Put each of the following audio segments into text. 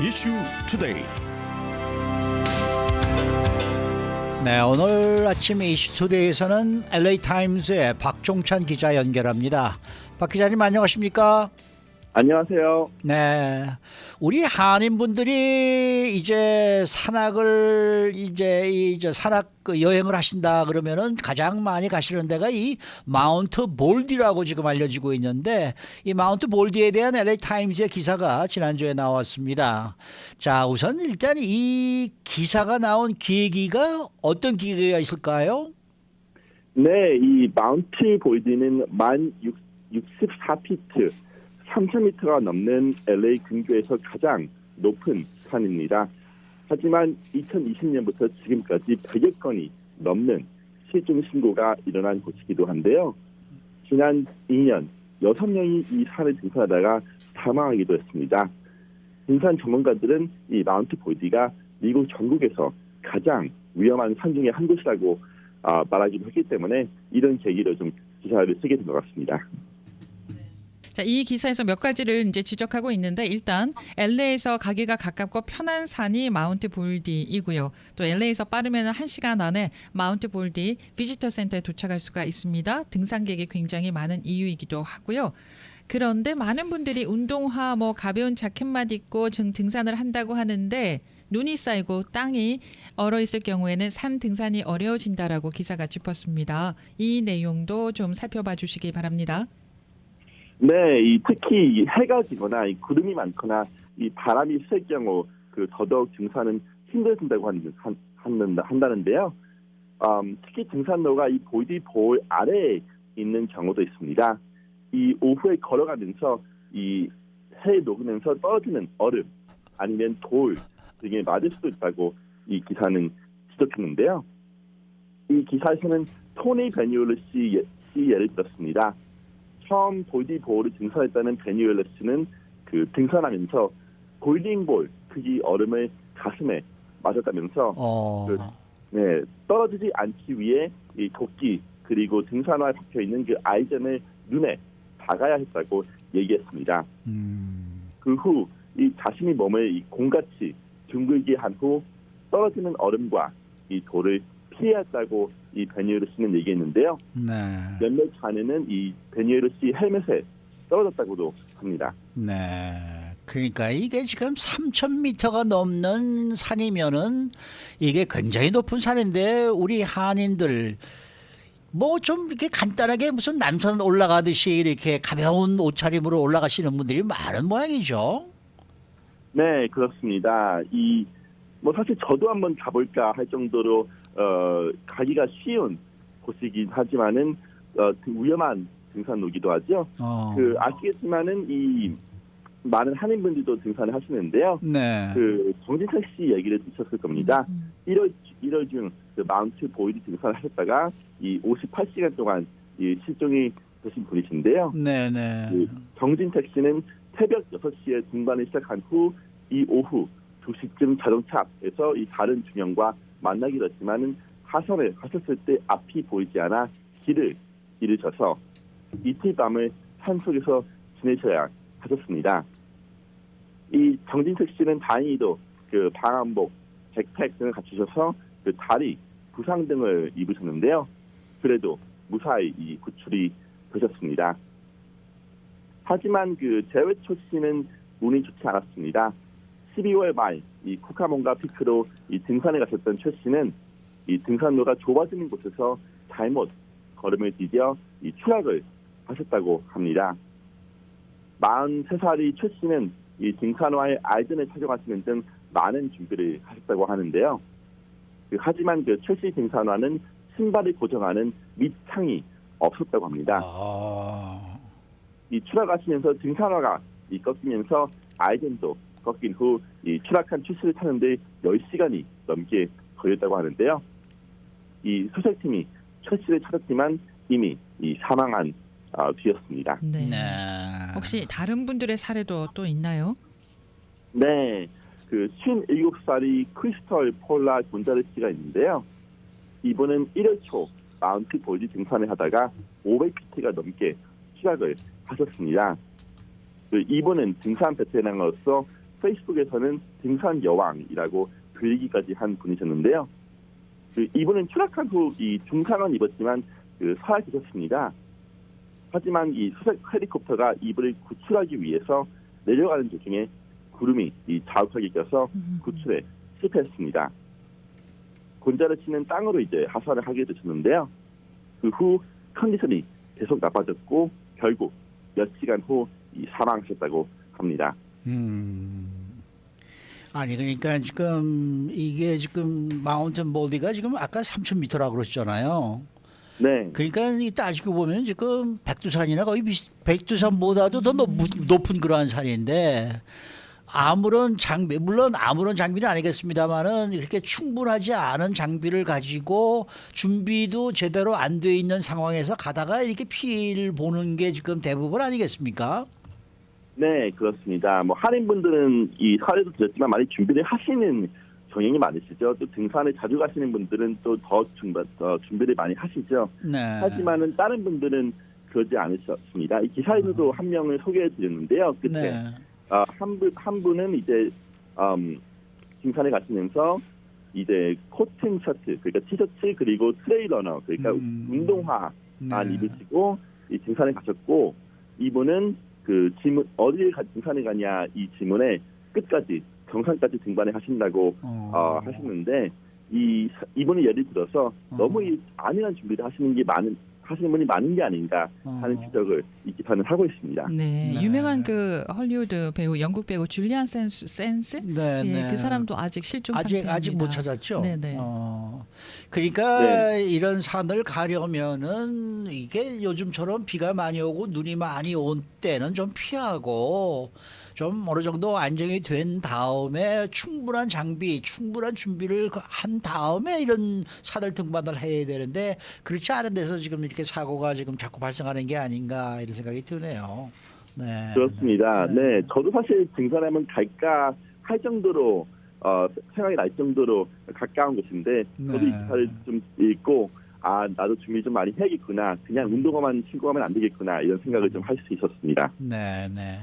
이슈 투데이. 네, 오늘 아침 이슈투데이에서는 LA타임스의 박종찬 기자 연결합니다. 박 기자님 안녕하십니까? 안녕하세요. 네, 우리 한인분들이 이제 산악을 이제 산악 여행을 하신다 그러면은 가장 많이 가시는 데가 이 마운트 볼디라고 지금 알려지고 있는데, 이 마운트 볼디에 대한 LA 타임즈의 기사가 지난주에 나왔습니다. 자, 우선 일단 이 기사가 나온 계기가 어떤 계기가 있을까요? 네, 이 마운트 볼디는 64피트 3,000m가 넘는 LA 근교에서 가장 높은 산입니다. 하지만 2020년부터 지금까지 100여 건이 넘는 실종 신고가 일어난 곳이기도 한데요. 지난 2년 6명이 이 산을 등산하다가 사망하기도 했습니다. 등산 전문가들은 이 마운트 볼디가 미국 전국에서 가장 위험한 산 중에 한 곳이라고 말하기도 했기 때문에 이런 계기로 좀 기사를 쓰게 된 것 같습니다. 자, 이 기사에서 몇 가지를 이제 지적하고 있는데, 일단 LA에서 가기가 가깝고 편한 산이 마운트 볼디이고요. 또 LA에서 빠르면 1시간 안에 마운트 볼디 비지터 센터에 도착할 수가 있습니다. 등산객이 굉장히 많은 이유이기도 하고요. 그런데 많은 분들이 운동화, 가벼운 자켓만 입고 등산을 한다고 하는데, 눈이 쌓이고 땅이 얼어 있을 경우에는 산 등산이 어려워진다라고 기사가 짚었습니다. 이 내용도 좀 살펴봐 주시기 바랍니다. 네, 특히 해가 지거나 구름이 많거나 이 바람이 셀 경우 더더욱 등산은 힘들어진다고 한다는데요. 특히 등산로가 이 볼디 볼 아래에 있는 경우도 있습니다. 이 오후에 걸어가면서 이 해에 녹으면서 떨어지는 얼음 아니면 돌 등에 맞을 수도 있다고 이 기사는 지적했는데요. 이 기사에서는 토니 베뉴얼러 씨 예를 들었습니다. 처음 볼디 볼을 등산했다는 베뉴얼러 씨는 등산하면서 볼링볼 크기 얼음을 가슴에 맞았다면서 떨어지지 않기 위해 이 도끼 그리고 등산화에 박혀 있는 아이젠을 눈에 박아야 했다고 얘기했습니다. 그 후 이 자신이 몸을 공같이 둥글게 한 후 떨어지는 얼음과 이 돌을 피해야 했다고 이 베뉴얼러 씨는 얘기했는데요. 네. 몇몇 전에는 이 베뉴얼러 씨 헬멧에 떨어졌다고도 합니다. 네. 그러니까 이게 지금 3,000m가 넘는 산이면은 이게 굉장히 높은 산인데, 우리 한인들 좀 이렇게 간단하게 무슨 남산 올라가듯이 이렇게 가벼운 옷차림으로 올라가시는 분들이 많은 모양이죠. 네, 그렇습니다. 사실 저도 한번 가볼까 할 정도로 가기가 쉬운 곳이긴 하지만은 위험한 등산로기도 하죠. 아시겠지만은 이 많은 한인분들도 등산을 하시는데요. 네. 정진택 씨 얘기를 들으셨을 겁니다. 1월 중 마운트 볼디 등산을 하셨다가 이 58시간 동안 이 실종이 되신 분이신데요. 네네. 정진택 씨는 새벽 6시에 등반을 시작한 후 이 오후 2시쯤 자동차 앞에서 이 다른 두 명과 만나기로 했지만은 하선을 하셨을 때 앞이 보이지 않아 길을 잃으셔서 이틀 밤을 산속에서 지내셔야 하셨습니다. 이 정진택 씨는 다행히도 방한복, 백팩 등을 갖추셔서 다리 부상 등을 입으셨는데요. 그래도 무사히 구출이 되셨습니다. 하지만 재회초 씨는 운이 좋지 않았습니다. 12월 말 이 쿠카몬가 피크로 이 등산에 가셨던 최 씨는 이 등산로가 좁아지는 곳에서 잘못 걸음을 디뎌 이 추락을 하셨다고 합니다. 43살이 최 씨는 이 등산화에 아이젠을 착용하시는 등 많은 준비를 하셨다고 하는데요. 하지만 최 씨 등산화는 신발을 고정하는 밑창이 없었다고 합니다. 이 추락하시면서 등산화가 꺾이면서 아이젠도 꺾인 후 이 추락한 최 씨를 타는데 10시간이 넘게 걸렸다고 하는데요. 이 수색팀이 최 씨를 찾았지만 이미 사망한 뒤였습니다. 네. 혹시 다른 분들의 사례도 또 있나요? 네, 57살이 크리스털 폴라 곤자레스가 있는데요. 이분은 1월 초 마운트 볼디 등산을 하다가 500피트가 넘게 추락을 하셨습니다. 이분은 등산 베테랑으로서 페이스북에서는 등산 여왕이라고 불리기까지 한 분이셨는데요. 이분은 추락한 후 이 중상은 입었지만 살아 계셨습니다. 하지만 이 수색 헬리콥터가 이분을 구출하기 위해서 내려가는 도중에 구름이 이 자욱하게 껴서 구출에 실패했습니다. 곤자를 치는 땅으로 이제 하산을 하게 되셨는데요. 그 후 컨디션이 계속 나빠졌고 결국 몇 시간 후 사망하셨다고 합니다. 아니 그러니까 지금 이게 지금 마운틴 볼디가 지금 아까 3,000m라고 그러셨잖아요. 네. 그러니까 이 따지고 보면 지금 백두산이나 거의 백두산보다도 더 높은 그러한 산인데 아무런 장비 물론 아무런 장비는 아니겠습니다만은 이렇게 충분하지 않은 장비를 가지고 준비도 제대로 안 돼 있는 상황에서 가다가 이렇게 피해를 보는 게 지금 대부분 아니겠습니까? 네, 그렇습니다. 뭐 한인분들은 이 사례도 드렸지만 많이 준비를 하시는 경향이 많으시죠. 또 등산을 자주 가시는 분들은 또 더 준비를 많이 하시죠. 네. 하지만은 다른 분들은 그러지 않으셨습니다. 이 기사에서도 한 명을 소개해드렸는데요. 끝에 네. 한 분은 이제 등산에 가시면서 이제 코튼 셔츠, 그러니까 티셔츠 그리고 트레일러너, 그러니까 운동화만 네. 입으시고 이 등산에 가셨고, 이분은 그 질문 어디에 등산에 가냐 이 질문에 끝까지 정상까지 등반을 하신다고 하시는데 이분이 예를 들어서 너무 이 안일한 준비를 하시는 분이 많은 게 아닌가 하는 지적을 이 기사는 하고 있습니다. 네, 네. 유명한 그 헐리우드 배우, 영국 배우 줄리안 센스? 네, 예, 네. 그 사람도 아직 실종 상태입니다. 아직 못 찾았죠. 네, 네. 그러니까 네. 이런 산을 가려면은 이게 요즘처럼 비가 많이 오고 눈이 많이 온 때는 좀 피하고 좀 어느 정도 안정이 된 다음에 충분한 장비, 충분한 준비를 한 다음에 이런 산을 등반을 해야 되는데 그렇지 않은 데서 지금 이렇게 사고가 지금 자꾸 발생하는 게 아닌가 이런 생각이 드네요. 네. 그렇습니다. 네, 저도 사실 등산하면 갈까 할 정도로 생각이 날 정도로 가까운 곳인데 저도 이 기사를 좀 읽고 나도 준비 좀 많이 해야겠구나. 그냥 운동화만 신고 가면 안 되겠구나. 이런 생각을 좀 할 수 있었습니다. 네, 네.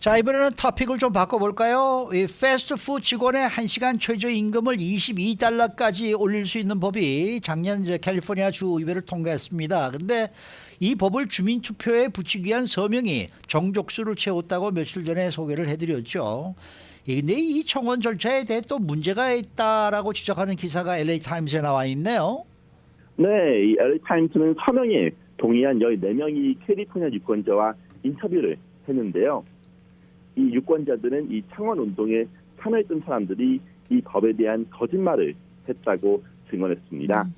자, 이번에는 토픽을 좀 바꿔볼까요? 이 패스트푸드 직원의 1시간 최저임금을 22달러까지 올릴 수 있는 법이 작년 이제 캘리포니아 주의회를 통과했습니다. 근데 이 법을 주민투표에 붙이기 위한 서명이 정족수를 채웠다고 며칠 전에 소개를 해드렸죠. 근데 이 청원 절차에 대해 또 문제가 있다라고 지적하는 기사가 LA타임스에 나와 있네요. 네, 이 LA타임스는 서명에 동의한 14명이 캘리포니아 유권자와 인터뷰를 했는데요. 이 유권자들은 이 창원운동에 참여했던 사람들이 이 법에 대한 거짓말을 했다고 증언했습니다.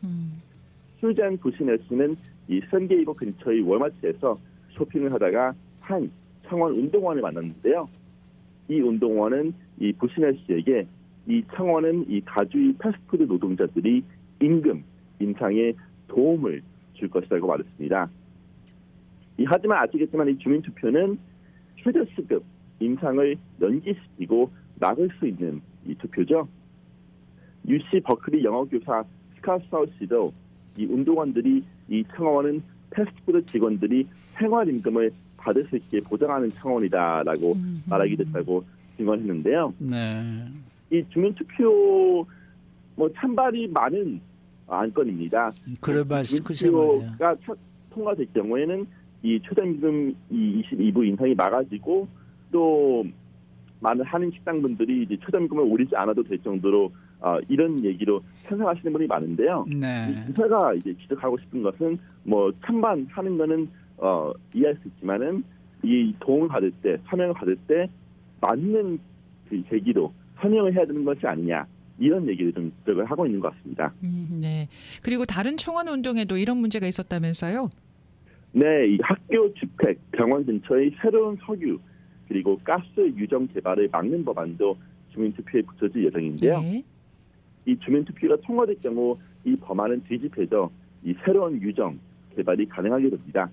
수잔 부시넬스는 이 샌디에이고 근처의 월마트에서 쇼핑을 하다가 한 창원 운동원을 만났는데요. 이 운동원은 이 부시넬스에게 이 창원은 이 가주의 패스트푸드 노동자들이 임금 인상에 도움을 줄 것이라고 말했습니다. 하지만 아시겠지만 이 주민투표는 최저시급 인상을 연기시키고 막을 수 있는 이 투표죠. UC 버클리 영어교사 스캇 사우스도 이 운동원들이 이 창원은 패스트푸드 직원들이 생활임금을 받을 수 있게 보장하는 창원이다라고 말하게 됐다고 증언했는데요. 네. 이 주민투표 찬발이 많은 안건입니다. 그래 말씀 주민투표가 통과될 경우에는 이 최저임금 22부 인상이 막아지고 또 많은 한인 식당분들이 이제 최저임금을 올리지 않아도 될 정도로 이런 얘기로 찬성하시는 분이 많은데요. 네. 이 기사가 이제 지적하고 싶은 것은 찬반하는 거는 이해할 수 있지만은 이 도움을 받을 때, 서명을 받을 때 맞는 그 계기로 서명을 해야 되는 것이 아니냐. 이런 얘기를 좀 지적을 하고 있는 것 같습니다. 네. 그리고 다른 청원 운동에도 이런 문제가 있었다면서요? 네, 이 학교 주택, 병원 근처의 새로운 석유 그리고 가스 유정 개발을 막는 법안도 주민투표에 붙여질 예정인데요. 네. 이 주민투표가 통과될 경우 이 법안은 뒤집혀져 이 새로운 유정 개발이 가능하게 됩니다.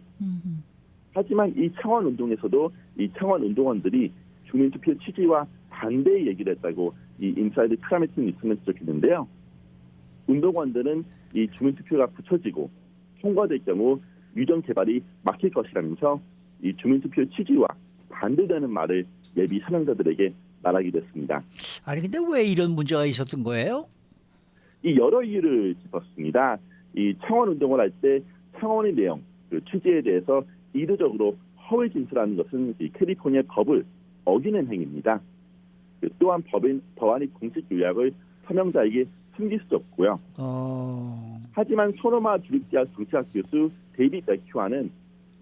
하지만 이 창원 운동에서도 이 창원 운동원들이 주민투표 취지와 반대의 얘기를 했다고 이 인사이드 크라메트 뉴스는 지적했는데요. 운동원들은 이 주민투표가 붙여지고 통과될 경우 유정 개발이 막힐 것이라면서 이 주민투표 취지와 반대되는 말을 예비 선행자들에게 말하게 됐습니다. 아니 근데 왜 이런 문제가 있었던 거예요? 이 여러 이유를 짚었습니다. 이 청원 운동을 할 때 청원의 내용, 그 취지에 대해서 의도적으로 허위 진술하는 것은 이 캘리포니아 법을 어기는 행위입니다. 또한 법안의 공식 요약을 서명자에게 숨길 수 없고요. 하지만 소노마 주립대학 정치학 교수 데이빗 맥큐아는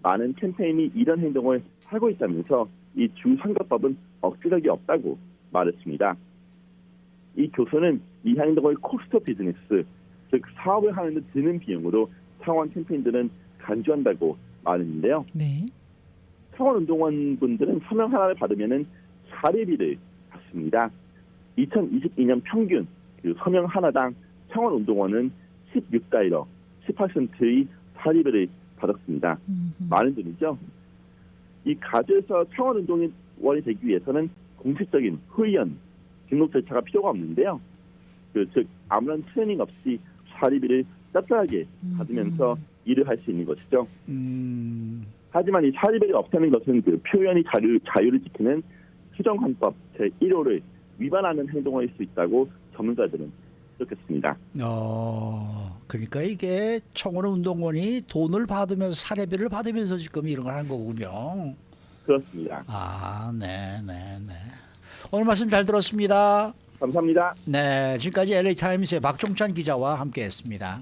많은 캠페인이 이런 행동을 하고 있다면서 이 주 선거법은 억지력이 없다고 말했습니다. 이 교수는 이 행동을 코스트 비즈니스, 즉 사업을 하는 데 드는 비용으로 청원 캠페인들은 간주한다고 말했는데요. 네. 청원 운동원 분들은 서명 하나를 받으면은 사례비를 받습니다. 2022년 평균 그 서명 하나당 청원 운동원은 16달러, 18센트의 사례비를 받았습니다. 많은 돈이죠. 이 가주에서 청원 운동원이 되기 위해서는 공식적인 후의연 등록 절차가 필요가 없는데요. 즉 아무런 트레이닝 없이 사례비를 짭짤하게 받으면서 일을 할 수 있는 것이죠. 하지만 이 사례비가 없다는 것은 그 표현의 자유를 지키는 수정헌법 제1호를 위반하는 행동일 수 있다고 전문가들은 지적했습니다. 그러니까 이게 청원 운동원이 돈을 받으면서 사례비를 받으면서 지금 이런 걸 한 거군요. 그렇습니다. 네. 오늘 말씀 잘 들었습니다. 감사합니다. 네, 지금까지 LA 타임스의 박종찬 기자와 함께했습니다.